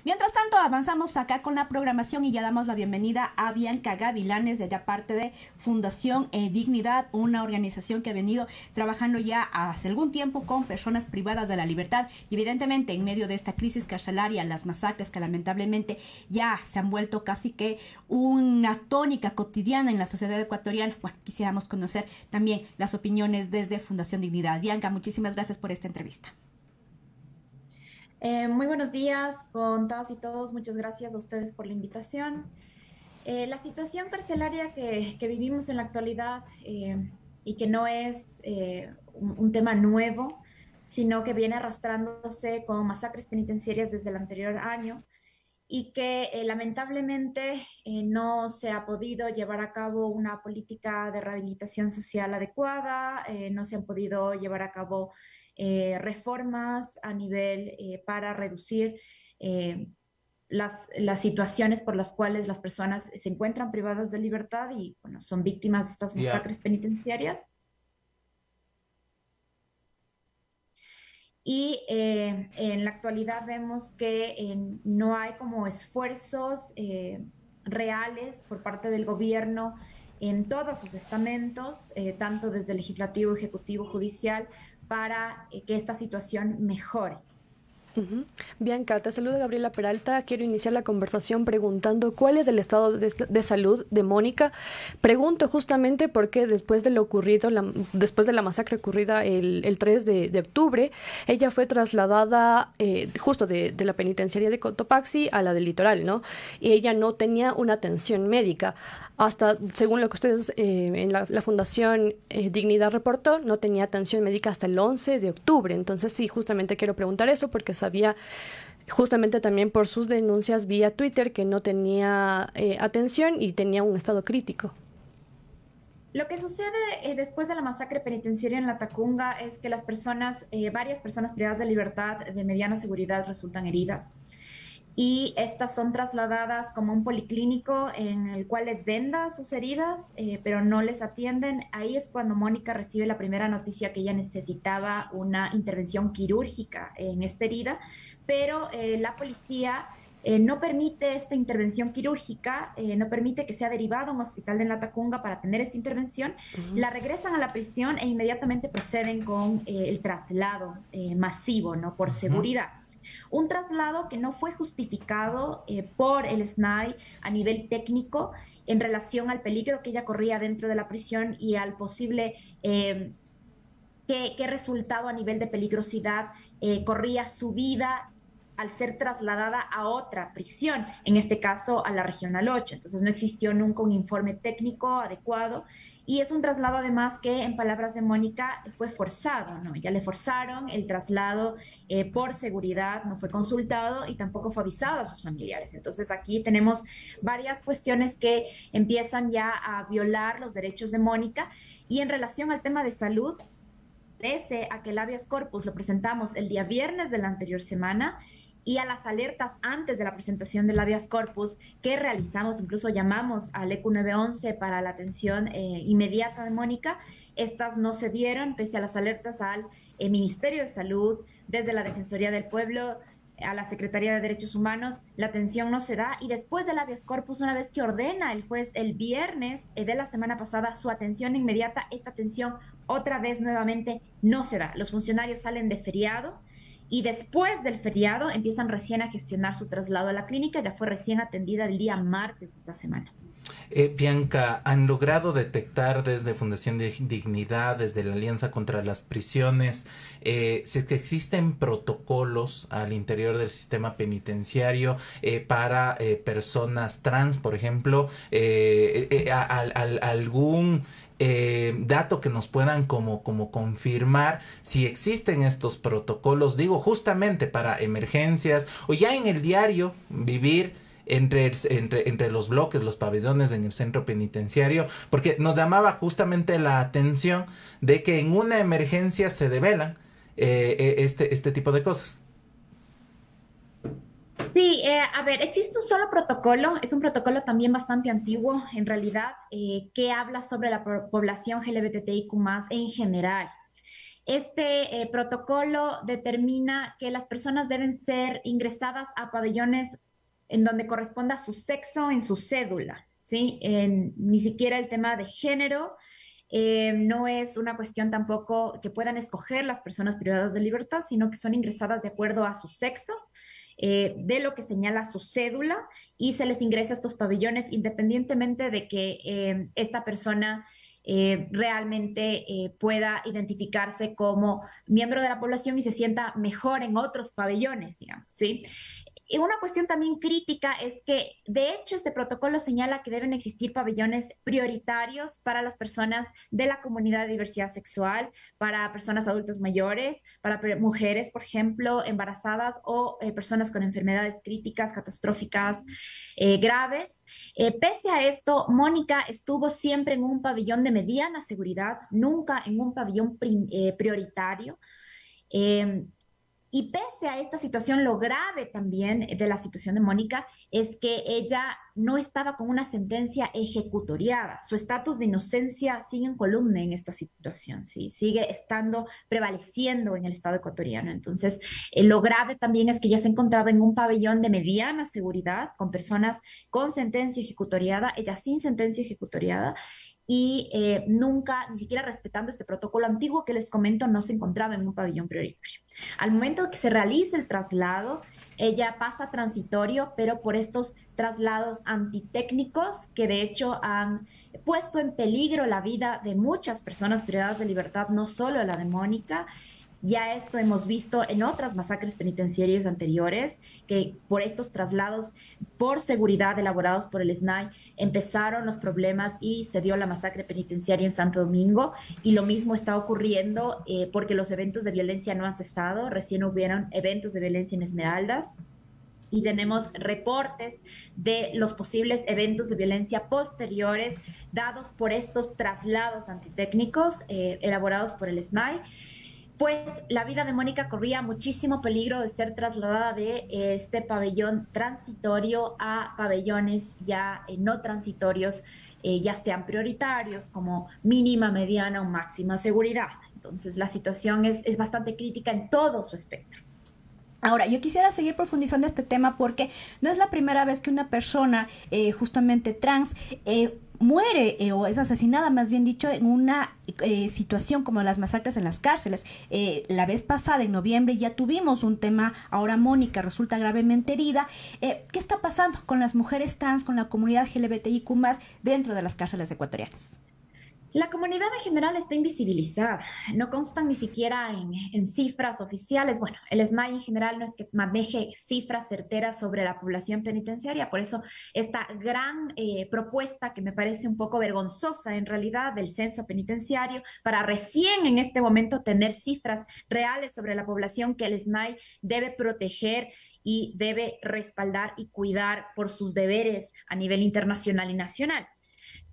Mientras tanto, avanzamos acá con la programación y ya damos la bienvenida a Bianca Gavilanes, de allá parte de Fundación Dignidad, una organización que ha venido trabajando ya hace algún tiempo con personas privadas de la libertad y evidentemente en medio de esta crisis carcelaria, las masacres que lamentablemente ya se han vuelto casi que una tónica cotidiana en la sociedad ecuatoriana. Bueno, quisiéramos conocer también las opiniones desde Fundación Dignidad. Bianca, muchísimas gracias por esta entrevista. Muy buenos días con todas y todos. Muchas gracias a ustedes por la invitación. La situación carcelaria que vivimos en la actualidad y que no es un tema nuevo, sino que viene arrastrándose con masacres penitenciarias desde el anterior año y que lamentablemente no se ha podido llevar a cabo una política de rehabilitación social adecuada, no se han podido llevar a cabo reformas a nivel para reducir eh, las situaciones por las cuales las personas se encuentran privadas de libertad y bueno, son víctimas de estas Ya. masacres penitenciarias. Y en la actualidad vemos que no hay como esfuerzos reales por parte del gobierno en todos sus estamentos, tanto desde legislativo, ejecutivo, judicial, para que esta situación mejore. Ujú. Bianca, te saluda Gabriela Peralta. Quiero iniciar la conversación preguntando cuál es el estado de salud de Mónica. Pregunto justamente porque después de lo ocurrido, después de la masacre ocurrida el 3 de octubre, ella fue trasladada justo de la penitenciaría de Cotopaxi a la del Litoral, ¿no? Y ella no tenía una atención médica. Hasta, según lo que ustedes en la Fundación Dignidad reportó, no tenía atención médica hasta el 11 de octubre. Entonces, sí, justamente quiero preguntar eso porque sabía justamente también por sus denuncias vía Twitter que no tenía atención y tenía un estado crítico. Lo que sucede después de la masacre penitenciaria en La Tacunga es que las personas, varias personas privadas de libertad de mediana seguridad resultan heridas y estas son trasladadas como un policlínico en el cual les venda sus heridas, pero no les atienden. Ahí es cuando Mónica recibe la primera noticia que ella necesitaba una intervención quirúrgica en esta herida, pero la policía no permite esta intervención quirúrgica, no permite que sea derivado a un hospital de La Tacunga para tener esta intervención, Ujú. la regresan a la prisión e inmediatamente proceden con el traslado masivo, ¿no? Por Ujú. seguridad. Un traslado que no fue justificado por el SNAI a nivel técnico en relación al peligro que ella corría dentro de la prisión y al posible qué resultado a nivel de peligrosidad corría su vida al ser trasladada a otra prisión, en este caso a la Regional 8. Entonces no existió nunca un informe técnico adecuado y es un traslado además que, en palabras de Mónica, fue forzado, ¿no? Ya le forzaron el traslado por seguridad, no fue consultado y tampoco fue avisado a sus familiares. Entonces aquí tenemos varias cuestiones que empiezan ya a violar los derechos de Mónica y en relación al tema de salud, pese a que el habeas corpus lo presentamos el día viernes de la anterior semana y a las alertas antes de la presentación del habeas corpus que realizamos, incluso llamamos al ECU 911 para la atención inmediata de Mónica, estas no se dieron pese a las alertas al Ministerio de Salud, desde la Defensoría del Pueblo, a la Secretaría de Derechos Humanos, la atención no se da y después del habeas corpus, una vez que ordena el juez el viernes de la semana pasada su atención inmediata, esta atención otra vez nuevamente no se da. Los funcionarios salen de feriado y después del feriado empiezan recién a gestionar su traslado a la clínica, ya fue recién atendida el día martes de esta semana. Bianca, ¿han logrado detectar desde Fundación de Dignidad, desde la Alianza contra las Prisiones, si es que existen protocolos al interior del sistema penitenciario para personas trans, por ejemplo, algún dato que nos puedan como confirmar si existen estos protocolos, digo, justamente para emergencias o ya en el diario vivir entre los bloques, los pabellones en el centro penitenciario, porque nos llamaba justamente la atención de que en una emergencia se develan este tipo de cosas. Sí, a ver, existe un solo protocolo, es un protocolo también bastante antiguo en realidad, que habla sobre la población LGBTIQ más en general. Este protocolo determina que las personas deben ser ingresadas a pabellones en donde corresponda su sexo en su cédula, ¿sí? Ni siquiera el tema de género. No es una cuestión tampoco que puedan escoger las personas privadas de libertad, sino que son ingresadas de acuerdo a su sexo, de lo que señala su cédula, y se les ingresa a estos pabellones independientemente de que esta persona realmente pueda identificarse como miembro de la población y se sienta mejor en otros pabellones, digamos, ¿sí? Y una cuestión también crítica es que, de hecho, este protocolo señala que deben existir pabellones prioritarios para las personas de la comunidad de diversidad sexual, para personas adultas mayores, para mujeres, por ejemplo, embarazadas o personas con enfermedades críticas, catastróficas, graves. Pese a esto, Mónica estuvo siempre en un pabellón de mediana seguridad, nunca en un pabellón prioritario. Y pese a esta situación, lo grave también de la situación de Mónica es que ella no estaba con una sentencia ejecutoriada. Su estatus de inocencia sigue en columna en esta situación, ¿sí? Sigue estando prevaleciendo en el Estado ecuatoriano. Entonces, lo grave también es que ella se encontraba en un pabellón de mediana seguridad, con personas con sentencia ejecutoriada, ella sin sentencia ejecutoriada, y nunca, ni siquiera respetando este protocolo antiguo que les comento, no se encontraba en un pabellón prioritario. Al momento que se realiza el traslado, ella pasa transitorio, pero por estos traslados antitécnicos que de hecho han puesto en peligro la vida de muchas personas privadas de libertad, no solo la de Mónica. Ya esto hemos visto en otras masacres penitenciarias anteriores, que por estos traslados por seguridad elaborados por el SNAI empezaron los problemas y se dio la masacre penitenciaria en Santo Domingo, y lo mismo está ocurriendo porque los eventos de violencia no han cesado. Recién hubieron eventos de violencia en Esmeraldas y tenemos reportes de los posibles eventos de violencia posteriores dados por estos traslados antitécnicos elaborados por el SNAI. Pues la vida de Mónica corría muchísimo peligro de ser trasladada de este pabellón transitorio a pabellones ya no transitorios, ya sean prioritarios como mínima, mediana o máxima seguridad. Entonces la situación es bastante crítica en todo su espectro. Ahora, yo quisiera seguir profundizando este tema porque no es la primera vez que una persona justamente trans muere o es asesinada, más bien dicho, en una situación como las masacres en las cárceles. La vez pasada, en noviembre, ya tuvimos un tema. Ahora Mónica resulta gravemente herida. ¿Qué está pasando con las mujeres trans, con la comunidad LGBTIQ+ dentro de las cárceles ecuatorianas? La comunidad en general está invisibilizada, no constan ni siquiera en cifras oficiales. Bueno, el SNAI en general no es que maneje cifras certeras sobre la población penitenciaria, por eso esta gran propuesta, que me parece un poco vergonzosa en realidad, del censo penitenciario, para recién en este momento tener cifras reales sobre la población que el SNAI debe proteger y debe respaldar y cuidar por sus deberes a nivel internacional y nacional.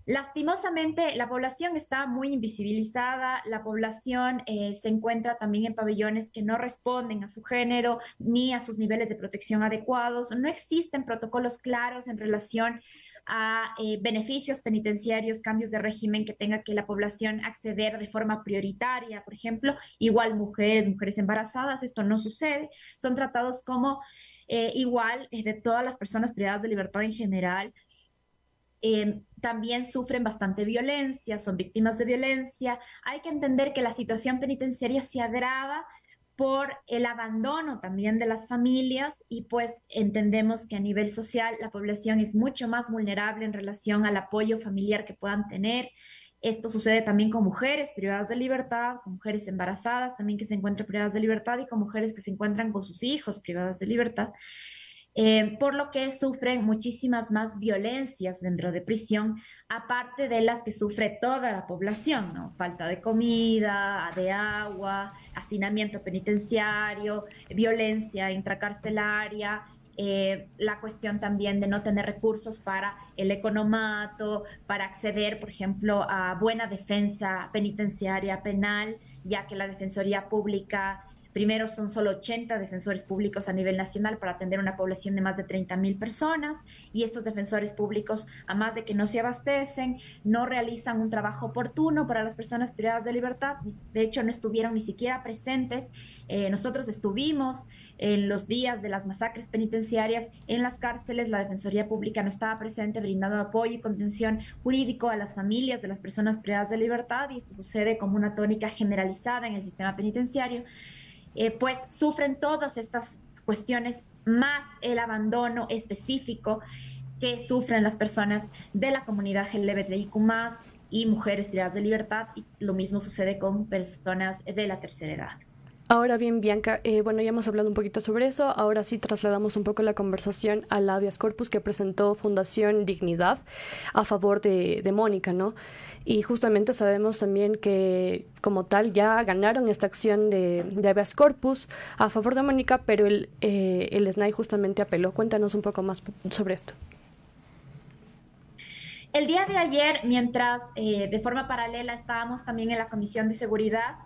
Lastimosamente, la población está muy invisibilizada. La población se encuentra también en pabellones que no responden a su género ni a sus niveles de protección adecuados. No existen protocolos claros en relación a beneficios penitenciarios, cambios de régimen que tenga que la población acceder de forma prioritaria, por ejemplo. Igual mujeres embarazadas, esto no sucede. Son tratados como igual de todas las personas privadas de libertad en general. También sufren bastante violencia, son víctimas de violencia. Hay que entender que la situación penitenciaria se agrava por el abandono también de las familias, y pues entendemos que a nivel social la población es mucho más vulnerable en relación al apoyo familiar que puedan tener. Esto sucede también con mujeres privadas de libertad, con mujeres embarazadas también que se encuentran privadas de libertad, y con mujeres que se encuentran con sus hijos privadas de libertad. Por lo que sufren muchísimas más violencias dentro de prisión, aparte de las que sufre toda la población, ¿no? Falta de comida, de agua, hacinamiento penitenciario, violencia intracarcelaria, la cuestión también de no tener recursos para el economato, para acceder, por ejemplo, a buena defensa penitenciaria penal, ya que la Defensoría Pública Primero son solo 80 defensores públicos a nivel nacional para atender una población de más de 30.000 personas, y estos defensores públicos, a más de que no se abastecen, no realizan un trabajo oportuno para las personas privadas de libertad. De hecho, no estuvieron ni siquiera presentes. Nosotros estuvimos en los días de las masacres penitenciarias en las cárceles. La Defensoría Pública no estaba presente, brindando apoyo y contención jurídico a las familias de las personas privadas de libertad, y esto sucede como una tónica generalizada en el sistema penitenciario. Pues sufren todas estas cuestiones, más el abandono específico que sufren las personas de la comunidad LGBTIQ+, y mujeres privadas de libertad, y lo mismo sucede con personas de la tercera edad. Ahora bien, Bianca, bueno, ya hemos hablado un poquito sobre eso. Ahora sí trasladamos un poco la conversación al habeas corpus que presentó Fundación Dignidad a favor de Mónica, ¿no? Y justamente sabemos también que como tal ya ganaron esta acción de habeas corpus a favor de Mónica, pero el SNAI justamente apeló. Cuéntanos un poco más sobre esto. El día de ayer, mientras de forma paralela estábamos también en la Comisión de Seguridad,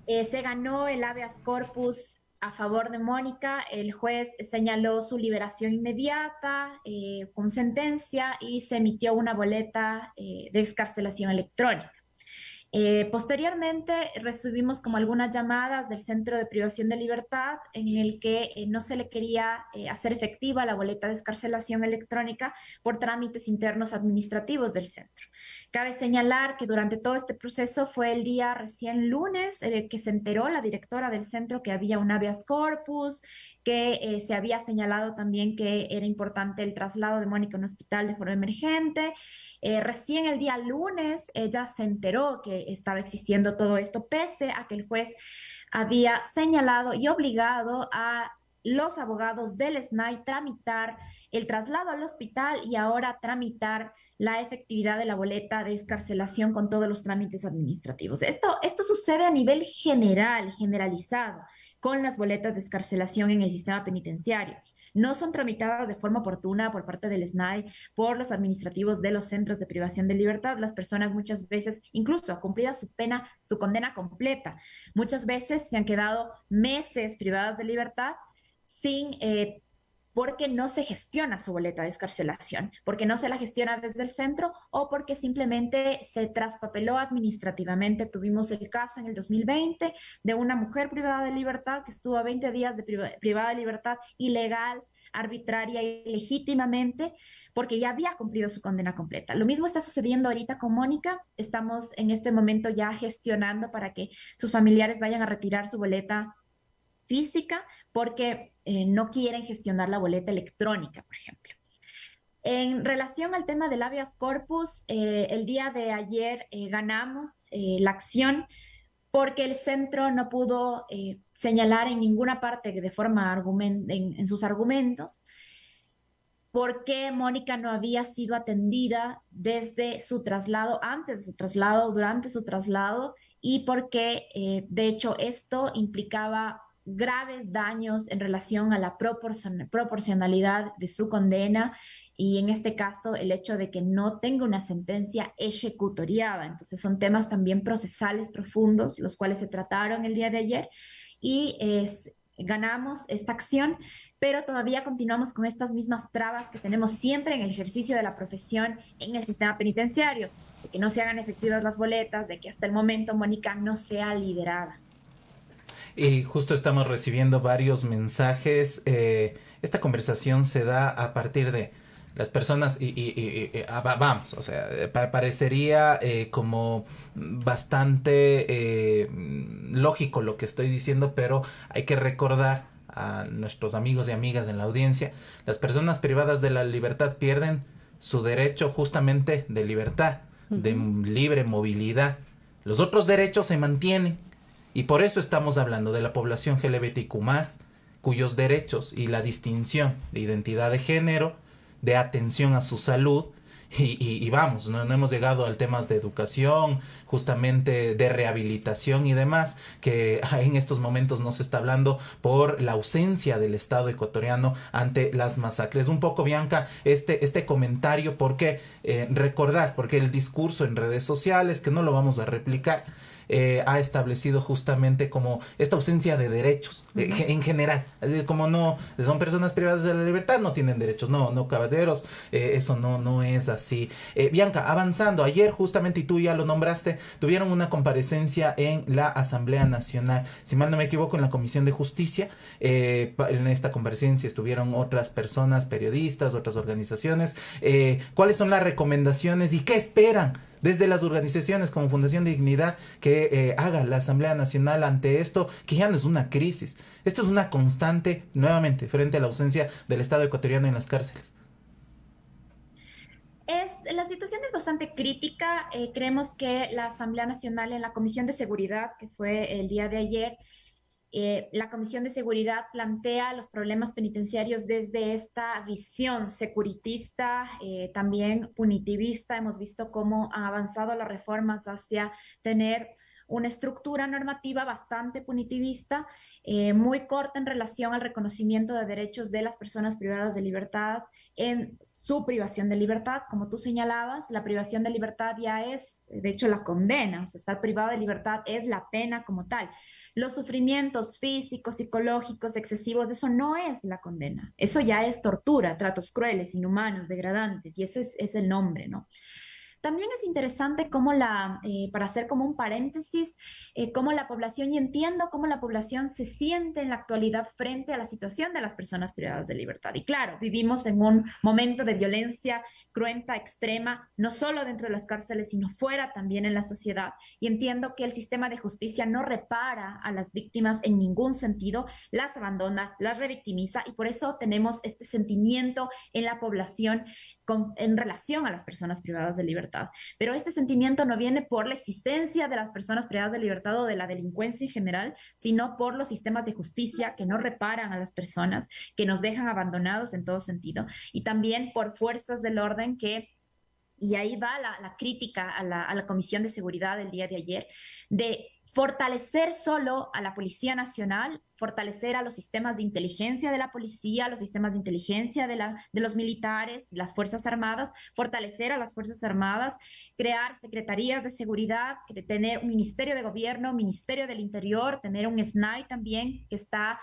se ganó el habeas corpus a favor de Mónica. El juez señaló su liberación inmediata con sentencia, y se emitió una boleta de excarcelación electrónica. Posteriormente recibimos como algunas llamadas del Centro de Privación de Libertad en el que no se le quería hacer efectiva la boleta de excarcelación electrónica por trámites internos administrativos del centro. Cabe señalar que durante todo este proceso fue el día recién lunes que se enteró la directora del centro que había un habeas corpus, que se había señalado también que era importante el traslado de Mónica a un hospital de forma emergente. Recién el día lunes ella se enteró que estaba existiendo todo esto, pese a que el juez había señalado y obligado a los abogados del SNAI tramitar el traslado al hospital y ahora tramitar la efectividad de la boleta de excarcelación con todos los trámites administrativos. Esto sucede a nivel generalizado con las boletas de excarcelación en el sistema penitenciario. No son tramitadas de forma oportuna por parte del SNAI, por los administrativos de los centros de privación de libertad. Las personas muchas veces, incluso cumplida su pena, su condena completa, muchas veces se han quedado meses privadas de libertad sin porque no se gestiona su boleta de excarcelación, porque no se la gestiona desde el centro, o porque simplemente se traspapeló administrativamente. Tuvimos el caso en el 2020 de una mujer privada de libertad que estuvo 20 días de privada de libertad ilegal, arbitraria y legítimamente, porque ya había cumplido su condena completa. Lo mismo está sucediendo ahorita con Mónica. Estamos en este momento ya gestionando para que sus familiares vayan a retirar su boleta física, porque no quieren gestionar la boleta electrónica, por ejemplo. En relación al tema del habeas corpus, el día de ayer ganamos la acción porque el centro no pudo señalar en ninguna parte de forma en sus argumentos por qué Mónica no había sido atendida desde su traslado, antes de su traslado, durante su traslado, y porque de hecho esto implicaba graves daños en relación a la proporcionalidad de su condena, y en este caso el hecho de que no tenga una sentencia ejecutoriada. Entonces son temas también procesales profundos, los cuales se trataron el día de ayer, y ganamos esta acción, pero todavía continuamos con estas mismas trabas que tenemos siempre en el ejercicio de la profesión en el sistema penitenciario, de que no se hagan efectivas las boletas, de que hasta el momento Mónica no sea liberada. Y justo estamos recibiendo varios mensajes. Esta conversación se da a partir de las personas vamos, o sea, parecería como bastante lógico lo que estoy diciendo, pero hay que recordar a nuestros amigos y amigas en la audiencia: las personas privadas de la libertad pierden su derecho justamente de libertad, de libre movilidad. Los otros derechos se mantienen. Y por eso estamos hablando de la población LGBTIQ+, cuyos derechos y la distinción de identidad de género, de atención a su salud, y vamos, no hemos llegado al temas de educación, justamente de rehabilitación y demás, que en estos momentos no se está hablando por la ausencia del Estado ecuatoriano ante las masacres. Un poco, Bianca, este comentario, porque recordar, porque el discurso en redes sociales, que no lo vamos a replicar, ha establecido justamente como esta ausencia de derechos en general. Como no son personas privadas de la libertad, no tienen derechos. No, caballeros, eso no es así. Bianca, avanzando, ayer justamente, y tú ya lo nombraste, tuvieron una comparecencia en la Asamblea Nacional, si mal no me equivoco, en la Comisión de Justicia. En esta comparecencia estuvieron otras personas, periodistas, otras organizaciones. ¿Cuáles son las recomendaciones y qué esperan desde las organizaciones como Fundación Dignidad que haga la Asamblea Nacional ante esto, que ya no es una crisis? Esto es una constante, nuevamente, frente a la ausencia del Estado ecuatoriano en las cárceles. La situación es bastante crítica. Creemos que la Asamblea Nacional en la Comisión de Seguridad, que fue el día de ayer, la Comisión de Seguridad plantea los problemas penitenciarios desde esta visión securitista, también punitivista. Hemos visto cómo han avanzado las reformas hacia tener una estructura normativa bastante punitivista, muy corta en relación al reconocimiento de derechos de las personas privadas de libertad en su privación de libertad. Como tú señalabas, la privación de libertad ya es, de hecho, la condena. O sea, estar privado de libertad es la pena como tal. Los sufrimientos físicos, psicológicos, excesivos, eso no es la condena. Eso ya es tortura, tratos crueles, inhumanos, degradantes, y eso es el nombre, ¿no? También es interesante cómo para hacer como un paréntesis, cómo la población, y entiendo cómo la población se siente en la actualidad frente a la situación de las personas privadas de libertad. Y claro, vivimos en un momento de violencia cruenta, extrema, no solo dentro de las cárceles, sino fuera también en la sociedad. Y entiendo que el sistema de justicia no repara a las víctimas en ningún sentido, las abandona, las revictimiza, y por eso tenemos este sentimiento en la población en relación a las personas privadas de libertad. Pero este sentimiento no viene por la existencia de las personas privadas de libertad o de la delincuencia en general, sino por los sistemas de justicia que no reparan a las personas, que nos dejan abandonados en todo sentido, y también por fuerzas del orden que, y ahí va la crítica a la Comisión de Seguridad del día de ayer, de fortalecer solo a la Policía Nacional, fortalecer a los sistemas de inteligencia de la policía, los sistemas de inteligencia de los militares, las Fuerzas Armadas, fortalecer a las Fuerzas Armadas, crear secretarías de seguridad, tener un Ministerio de Gobierno, Ministerio del Interior, tener un SNAI también que está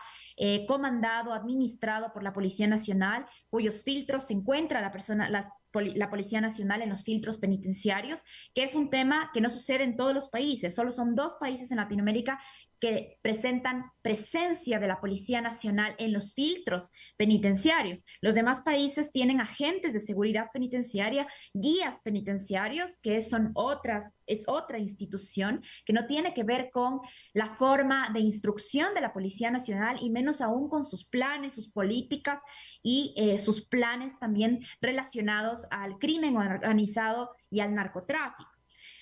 comandado, administrado por la Policía Nacional, cuyos filtros se encuentra la Policía Nacional en los filtros penitenciarios, que es un tema que no sucede en todos los países. Solo son 2 países en Latinoamérica que presentan presencia de la Policía Nacional en los filtros penitenciarios. Los demás países tienen agentes de seguridad penitenciaria, guías penitenciarios, que es otra institución que no tiene que ver con la forma de instrucción de la Policía Nacional, y menos aún con sus planes, sus políticas y sus planes también relacionados al crimen organizado y al narcotráfico.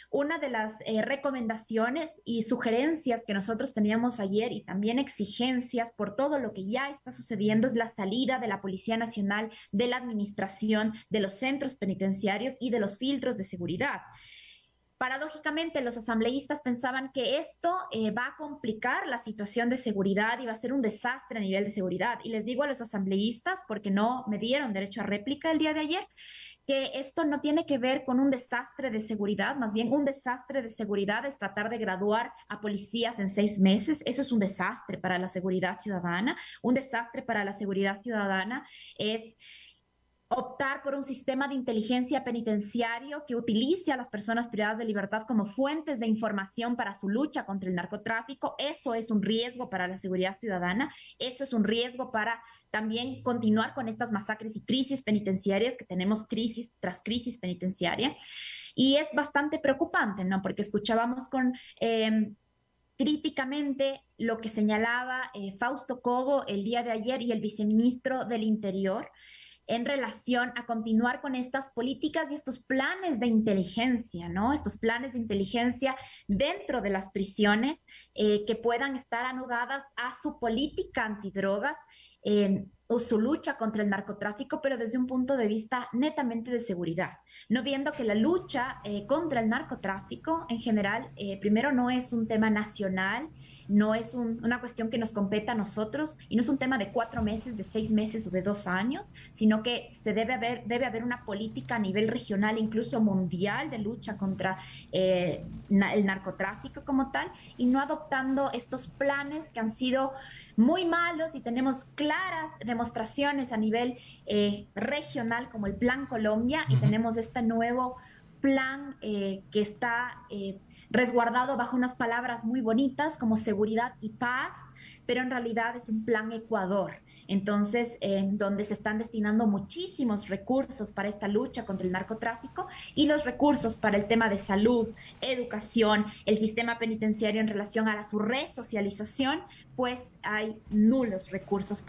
Una de las recomendaciones y sugerencias que nosotros teníamos ayer, y también exigencias por todo lo que ya está sucediendo, es la salida de la Policía Nacional de la administración de los centros penitenciarios y de los filtros de seguridad. Paradójicamente, los asambleístas pensaban que esto va a complicar la situación de seguridad y va a ser un desastre a nivel de seguridad. Y les digo a los asambleístas, porque no me dieron derecho a réplica el día de ayer, que esto no tiene que ver con un desastre de seguridad. Más bien, un desastre de seguridad es tratar de graduar a policías en 6 meses. Eso es un desastre para la seguridad ciudadana. Un desastre para la seguridad ciudadana es optar por un sistema de inteligencia penitenciario que utilice a las personas privadas de libertad como fuentes de información para su lucha contra el narcotráfico. Eso es un riesgo para la seguridad ciudadana. Eso es un riesgo para también continuar con estas masacres y crisis penitenciarias, que tenemos crisis tras crisis penitenciaria. Y es bastante preocupante, ¿no? Porque escuchábamos críticamente lo que señalaba Fausto Cobo el día de ayer y el viceministro del Interior, en relación a continuar con estas políticas y estos planes de inteligencia, ¿no? Estos planes de inteligencia dentro de las prisiones que puedan estar anudadas a su política antidrogas o su lucha contra el narcotráfico, pero desde un punto de vista netamente de seguridad, no viendo que la lucha contra el narcotráfico en general, primero, no es un tema nacional, no es una cuestión que nos compete a nosotros y no es un tema de 4 meses, de 6 meses o de 2 años, sino que debe haber una política a nivel regional, incluso mundial, de lucha contra el narcotráfico como tal, y no adoptando estos planes que han sido muy malos, y tenemos claras demostraciones a nivel regional como el Plan Colombia, y tenemos este nuevo plan que está resguardado bajo unas palabras muy bonitas como seguridad y paz, pero en realidad es un plan Ecuador. Entonces, donde se están destinando muchísimos recursos para esta lucha contra el narcotráfico, y los recursos para el tema de salud, educación, el sistema penitenciario en relación a su resocialización, pues hay nulos recursos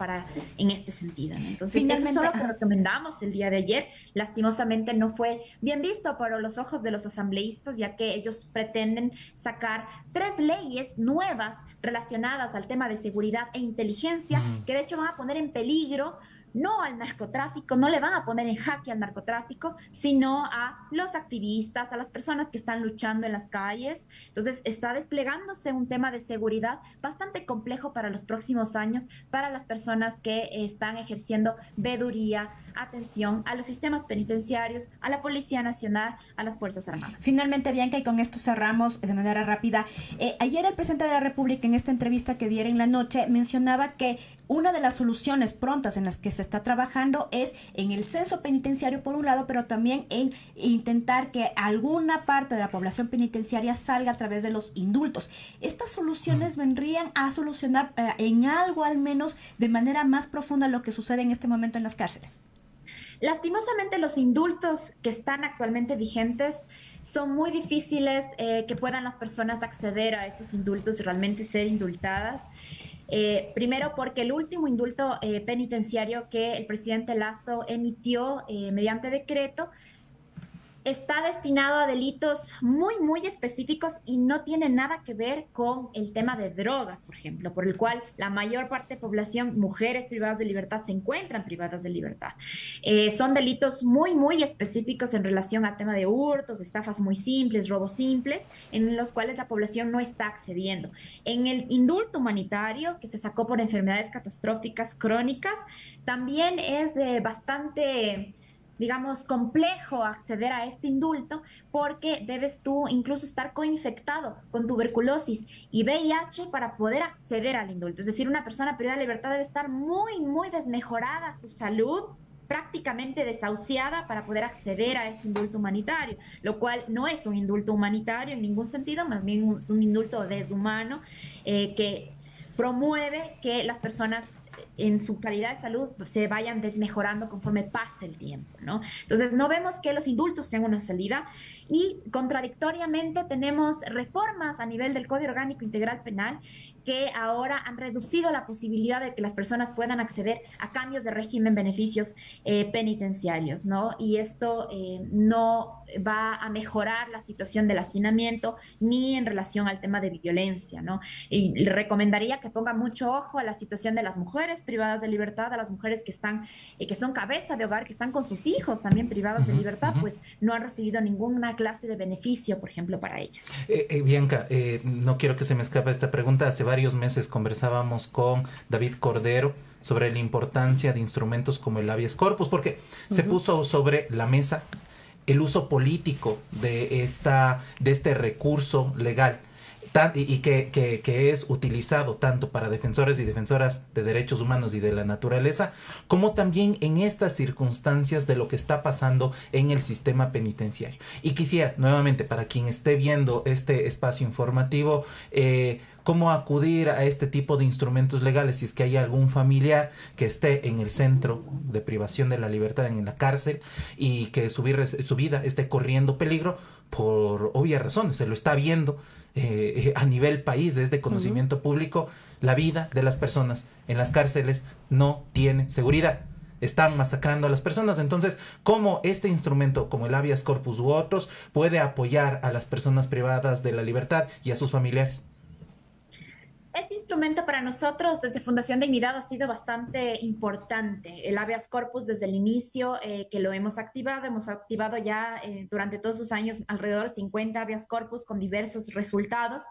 en este sentido, ¿no? Entonces, eso es lo que recomendamos el día de ayer. Lastimosamente no fue bien visto por los ojos de los asambleístas, ya que ellos pretenden sacar 3 leyes nuevas relacionadas al tema de seguridad e inteligencia, que de hecho van a poner en peligro no al narcotráfico, no le van a poner en jaque al narcotráfico, sino a los activistas, a las personas que están luchando en las calles. Entonces está desplegándose un tema de seguridad bastante complejo para los próximos años, para las personas que están ejerciendo veeduría, atención a los sistemas penitenciarios, a la Policía Nacional, a las Fuerzas Armadas. Finalmente, Bianca, y con esto cerramos de manera rápida. Ayer el presidente de la República, en esta entrevista que diera en la noche, mencionaba que una de las soluciones prontas en las que se está trabajando es en el censo penitenciario por un lado, pero también en intentar que alguna parte de la población penitenciaria salga a través de los indultos. Estas soluciones vendrían a solucionar en algo al menos de manera más profunda lo que sucede en este momento en las cárceles. Lastimosamente, los indultos que están actualmente vigentes son muy difíciles que puedan las personas acceder a estos indultos y realmente ser indultadas. Primero porque el último indulto penitenciario que el presidente Lasso emitió mediante decreto está destinado a delitos muy, muy específicos y no tiene nada que ver con el tema de drogas, por ejemplo, por el cual la mayor parte de población, mujeres privadas de libertad, se encuentran privadas de libertad. Son delitos muy, muy específicos en relación al tema de hurtos, estafas muy simples, robos simples, en los cuales la población no está accediendo. En el indulto humanitario, que se sacó por enfermedades catastróficas crónicas, también es bastante, digamos, complejo acceder a este indulto, porque debes tú incluso estar coinfectado con tuberculosis y VIH para poder acceder al indulto. Es decir, una persona privada de libertad debe estar muy, muy desmejorada su salud, prácticamente desahuciada, para poder acceder a este indulto humanitario, lo cual no es un indulto humanitario en ningún sentido, más bien es un indulto deshumano que promueve que las personas en su calidad de salud se vayan desmejorando conforme pase el tiempo, ¿no? Entonces, no vemos que los indultos sean una salida, y contradictoriamente tenemos reformas a nivel del Código Orgánico Integral Penal que ahora han reducido la posibilidad de que las personas puedan acceder a cambios de régimen, beneficios penitenciarios, ¿no? Y esto no va a mejorar la situación del hacinamiento ni en relación al tema de violencia, ¿no? Y le recomendaría que ponga mucho ojo a la situación de las mujeres privadas de libertad, a las mujeres que están, que son cabeza de hogar, que están con sus hijos también privadas de libertad, pues no han recibido ninguna clase de beneficio, por ejemplo, para ellas. Bianca, no quiero que se me escape esta pregunta. Hace varios meses conversábamos con David Cordero sobre la importancia de instrumentos como el habeas corpus, porque se puso sobre la mesa el uso político de este recurso legal, y que es utilizado tanto para defensores y defensoras de derechos humanos y de la naturaleza, como también en estas circunstancias de lo que está pasando en el sistema penitenciario. Y quisiera, nuevamente, para quien esté viendo este espacio informativo, cómo acudir a este tipo de instrumentos legales si es que hay algún familiar que esté en el centro de privación de la libertad, en la cárcel, y que su vida esté corriendo peligro por obvias razones. Se lo está viendo a nivel país, desde conocimiento público. La vida de las personas en las cárceles no tiene seguridad. Están masacrando a las personas. Entonces, ¿cómo este instrumento, como el habeas corpus u otros, puede apoyar a las personas privadas de la libertad y a sus familiares? Este instrumento para nosotros desde Fundación Dignidad ha sido bastante importante. El habeas corpus desde el inicio que lo hemos activado ya durante todos sus años alrededor de 50 habeas corpus con diversos resultados.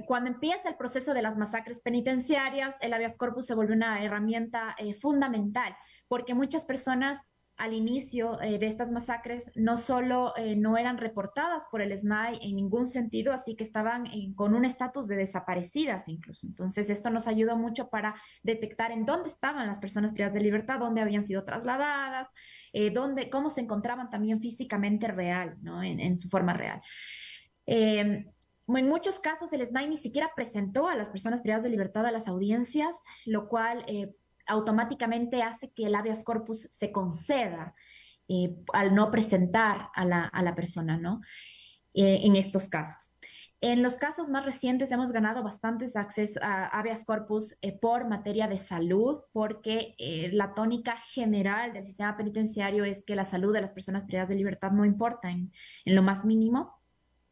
Cuando empieza el proceso de las masacres penitenciarias, el habeas corpus se vuelve una herramienta fundamental, porque muchas personas al inicio de estas masacres no solo no eran reportadas por el SNAI en ningún sentido, así que estaban con un estatus de desaparecidas incluso. Entonces esto nos ayudó mucho para detectar en dónde estaban las personas privadas de libertad, dónde habían sido trasladadas, cómo se encontraban también físicamente real, ¿no? En su forma real. En muchos casos el SNAI ni siquiera presentó a las personas privadas de libertad a las audiencias, lo cual automáticamente hace que el habeas corpus se conceda al no presentar a la persona, ¿no? En estos casos. En los casos más recientes hemos ganado bastantes accesos a habeas corpus por materia de salud, porque la tónica general del sistema penitenciario es que la salud de las personas privadas de libertad no importa en lo más mínimo.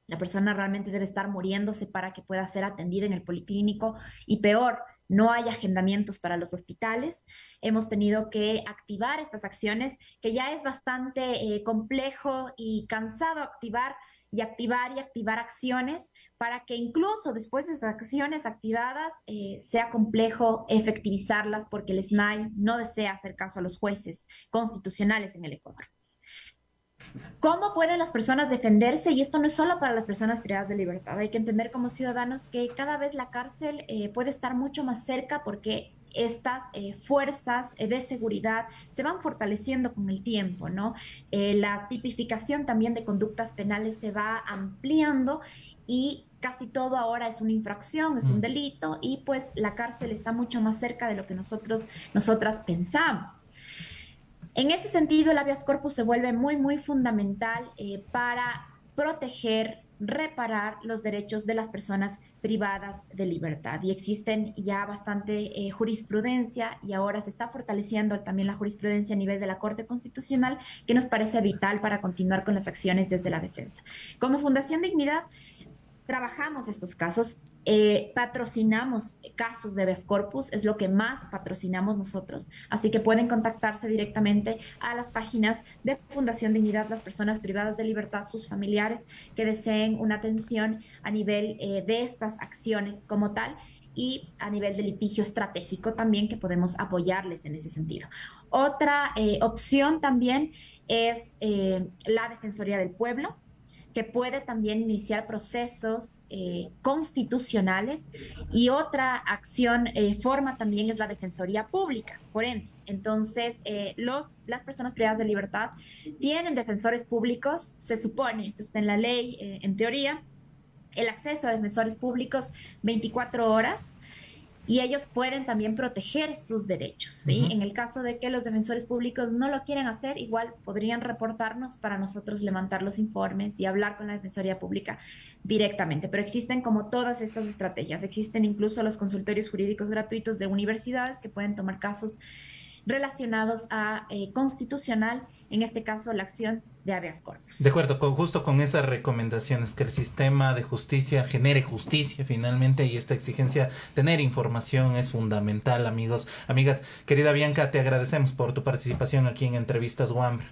La persona realmente debe estar muriéndose para que pueda ser atendida en el policlínico y peor, no hay agendamientos para los hospitales. Hemos tenido que activar estas acciones, que ya es bastante complejo y cansado activar acciones para que incluso después de esas acciones activadas sea complejo efectivizarlas porque el SNAI no desea hacer caso a los jueces constitucionales en el Ecuador. ¿Cómo pueden las personas defenderse? Y esto no es solo para las personas privadas de libertad. Hay que entender como ciudadanos que cada vez la cárcel puede estar mucho más cerca porque estas fuerzas de seguridad se van fortaleciendo con el tiempo, ¿no? La tipificación también de conductas penales se va ampliando y casi todo ahora es una infracción, es un delito y pues la cárcel está mucho más cerca de lo que nosotras pensamos. En ese sentido, el habeas corpus se vuelve muy fundamental para proteger, reparar los derechos de las personas privadas de libertad. Y existen ya bastante jurisprudencia y ahora se está fortaleciendo también la jurisprudencia a nivel de la Corte Constitucional, que nos parece vital para continuar con las acciones desde la defensa. Como Fundación Dignidad, trabajamos estos casos. Patrocinamos casos de habeas corpus, es lo que más patrocinamos nosotros, así que pueden contactarse directamente a las páginas de Fundación Dignidad, las personas privadas de libertad, sus familiares que deseen una atención a nivel de estas acciones como tal y a nivel de litigio estratégico también que podemos apoyarles en ese sentido. Otra opción también es la Defensoría del Pueblo, que puede también iniciar procesos constitucionales y otra forma también es la Defensoría Pública, por ende. Entonces, las personas privadas de libertad tienen defensores públicos, se supone, esto está en la ley, en teoría, el acceso a defensores públicos 24 horas, y ellos pueden también proteger sus derechos, ¿sí? En el caso de que los defensores públicos no lo quieran hacer, igual podrían reportarnos para nosotros levantar los informes y hablar con la Defensoría Pública directamente. Pero existen como todas estas estrategias. Existen incluso los consultorios jurídicos gratuitos de universidades que pueden tomar casos relacionados a constitucional, en este caso la acción de habeas corpus. De acuerdo, justo con esas recomendaciones, que el sistema de justicia genere justicia finalmente, y esta exigencia, tener información es fundamental, amigos, amigas. Querida Bianca, te agradecemos por tu participación aquí en Entrevistas Wambra.